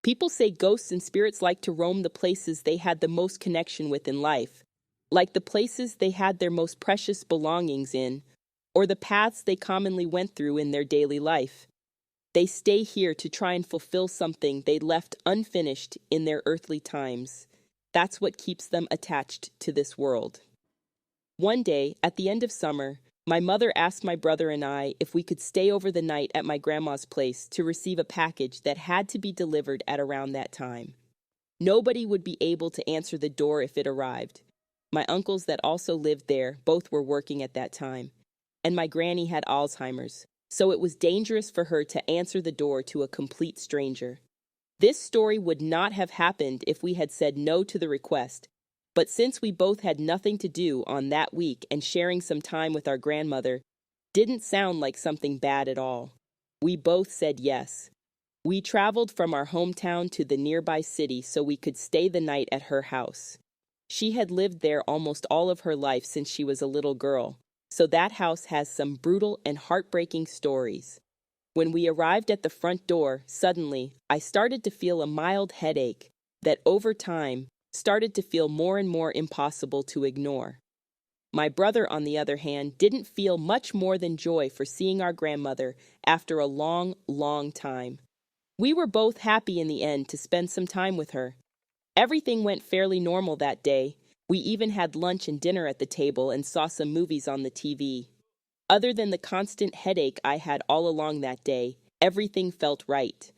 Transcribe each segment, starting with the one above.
People say ghosts and spirits like to roam the places they had the most connection with in life, like the places they had their most precious belongings in, or the paths they commonly went through in their daily life. They stay here to try and fulfill something they left unfinished in their earthly times. That's what keeps them attached to this world. One day, at the end of summer, my mother asked my brother and I if we could stay over the night at my grandma's place to receive a package that had to be delivered at around that time. Nobody would be able to answer the door if it arrived. My uncles that also lived there both were working at that time, and my granny had Alzheimer's, so it was dangerous for her to answer the door to a complete stranger. This story would not have happened if we had said no to the request, but since we both had nothing to do on that week and sharing some time with our grandmother didn't sound like something bad at all, we both said yes. We traveled from our hometown to the nearby city so we could stay the night at her house. She had lived there almost all of her life since she was a little girl, so that house has some brutal and heartbreaking stories. When we arrived at the front door, suddenly, I started to feel a mild headache that over time started to feel more and more impossible to ignore. My brother, on the other hand, didn't feel much more than joy for seeing our grandmother after a long, long time. We were both happy in the end to spend some time with her. Everything went fairly normal that day. We even had lunch and dinner at the table and saw some movies on the TV. Other than the constant headache I had all along that day, everything felt right.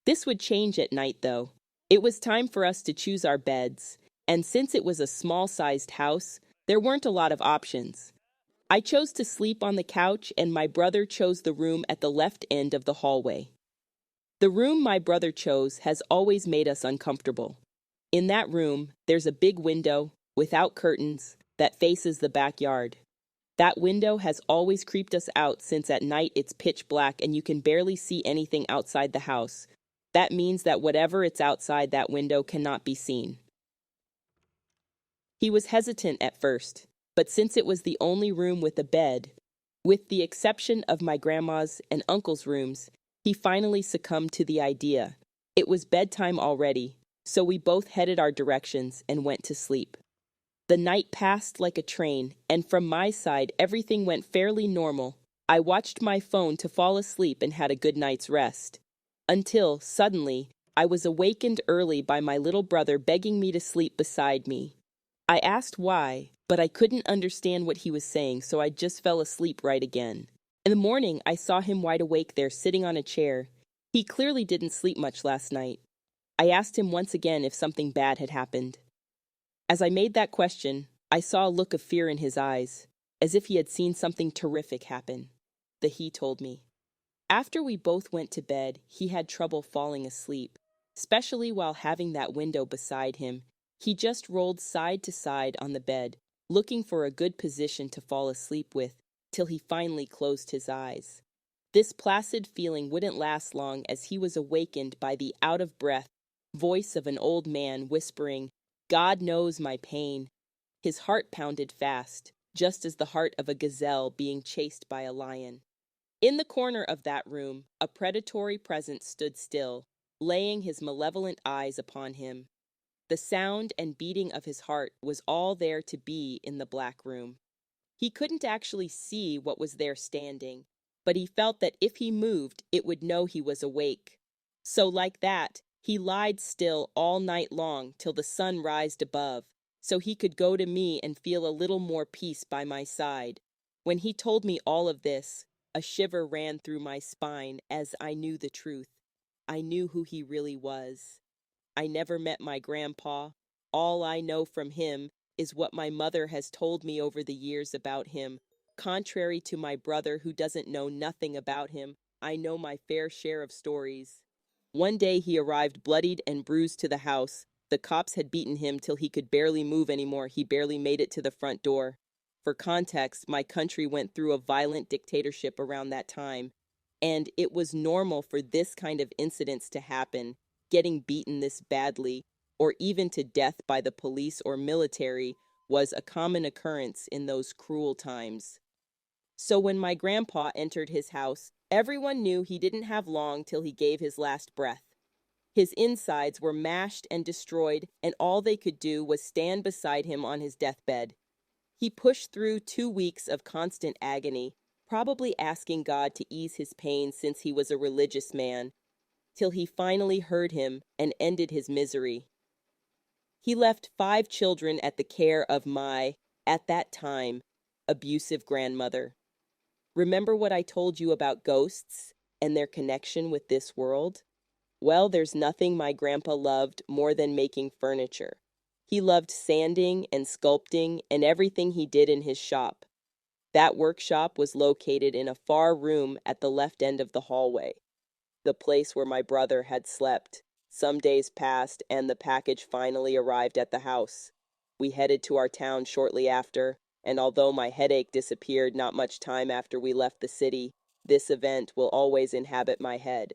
This would change at night, though. It was time for us to choose our beds, and since it was a small-sized house, there weren't a lot of options. I chose to sleep on the couch, and my brother chose the room at the left end of the hallway. The room my brother chose has always made us uncomfortable. In that room, there's a big window, without curtains, that faces the backyard. That window has always creeped us out since at night it's pitch black and you can barely see anything outside the house. That means that whatever it's outside that window cannot be seen. He was hesitant at first, but since it was the only room with a bed, with the exception of my grandma's and uncle's rooms, he finally succumbed to the idea. It was bedtime already, so we both headed our directions and went to sleep. The night passed like a train, and from my side everything went fairly normal. I watched my phone to fall asleep and had a good night's rest. Until, suddenly, I was awakened early by my little brother begging me to sleep beside me. I asked why, but I couldn't understand what he was saying, so I just fell asleep right again. In the morning, I saw him wide awake there sitting on a chair. He clearly didn't sleep much last night. I asked him once again if something bad had happened. As I made that question, I saw a look of fear in his eyes, as if he had seen something terrific happen. He told me. After we both went to bed, he had trouble falling asleep, especially while having that window beside him. He just rolled side to side on the bed, looking for a good position to fall asleep with, till he finally closed his eyes. This placid feeling wouldn't last long as he was awakened by the out-of-breath voice of an old man whispering, "God knows my pain." His heart pounded fast, just as the heart of a gazelle being chased by a lion. In the corner of that room, a predatory presence stood still, laying his malevolent eyes upon him. The sound and beating of his heart was all there to be in the black room. He couldn't actually see what was there standing, but he felt that if he moved, it would know he was awake. So like that, he lied still all night long till the sun rised above, so he could go to me and feel a little more peace by my side. When he told me all of this, a shiver ran through my spine as I knew the truth. I knew who he really was. I never met my grandpa. All I know from him is what my mother has told me over the years about him. Contrary to my brother who doesn't know nothing about him, I know my fair share of stories. One day he arrived bloodied and bruised to the house. The cops had beaten him till he could barely move anymore. He barely made it to the front door. For context, my country went through a violent dictatorship around that time, and it was normal for this kind of incidents to happen. Getting beaten this badly, or even to death by the police or military, was a common occurrence in those cruel times. So when my grandpa entered his house, everyone knew he didn't have long till he gave his last breath. His insides were mashed and destroyed, and all they could do was stand beside him on his deathbed. He pushed through 2 weeks of constant agony, probably asking God to ease his pain since he was a religious man, till he finally heard him and ended his misery. He left 5 children at the care of my, at that time, abusive grandmother. Remember what I told you about ghosts and their connection with this world? Well, there's nothing my grandpa loved more than making furniture. He loved sanding and sculpting and everything he did in his shop. That workshop was located in a far room at the left end of the hallway, the place where my brother had slept. Some days passed, and the package finally arrived at the house. We headed to our town shortly after, and although my headache disappeared not much time after we left the city, this event will always inhabit my head.